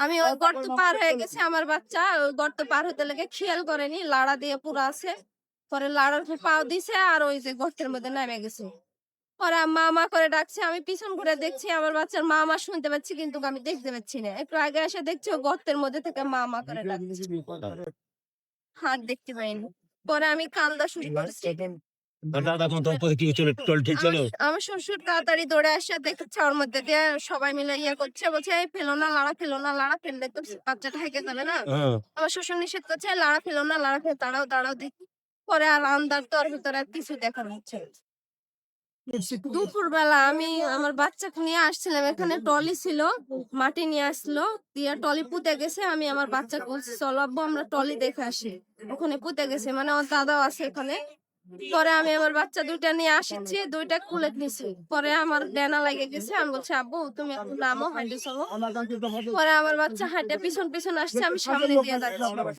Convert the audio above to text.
আমি ওই গর্ত পার হয়ে গেছি, আমার বাচ্চা ওই গর্ত পার হতে লেগে খেয়াল করেনি, লাড়া দিয়ে পুরা আছে। পরে লাড়ার উপর পাও দিছে আর ওই যে গর্তের মধ্যে নেমে গেছে। পরে মা, মা করে ডাকছে। আমি পিছন ঘুরে দেখছি আমার বাচ্চার মা, মা শুনতে পাচ্ছি কিন্তু আমি দেখতে পাচ্ছি না। একটু আগে এসে দেখছি ও গর্তের মধ্যে থেকে মা, মা করে ডাকছে। হাত দেখতে পাইনি। পরে আমি কান্দা শুরু করছি। আমার শ্বশুর তাড়াতাড়ি দৌড়ে আসে, দেখছে ওর মধ্যে দিয়ে সবাই মিলে ইয়ে করছে, বলছে এই ফেলো না, লাড়া ফেলো না, লাড়া ফেললে তো বাচ্চাটা হেগে যাবে না। আমার শ্বশুর নিষেধ করছে, লাড়া ফেলো না, লাড়া ফেলো, দাঁড়াও দাঁড়াও দেখি। পরে আর আন্দার তো ওর ভিতরে আর কিছু দেখানো হচ্ছে না। দুপুরবেলা আমি আমার বাচ্চাকে নিয়ে আসছিলাম, এখানে টলি ছিল, মাটি নিয়ে আসলো, দিয়ে টলি পুঁতে গেছে। আমি আমার বাচ্চাকে বলছি চলো আব্বু আমরা টলি দেখে আসি, ওখানে পুঁতে গেছে, মানে ওর দাদাও আছে এখানে। পরে আমি আমার বাচ্চা দুইটা নিয়ে আসছি, দুইটা খুলে নিছি। পরে আমার ডেনা লাগে গেছে, আমি বলছি আব্বু তুমি একটু নামো, হাঁটে চলো। পরে আমার বাচ্চা হাঁটে পিছন পিছন আসছে, আমি সামনে দিয়ে দাঁড়াচ্ছি।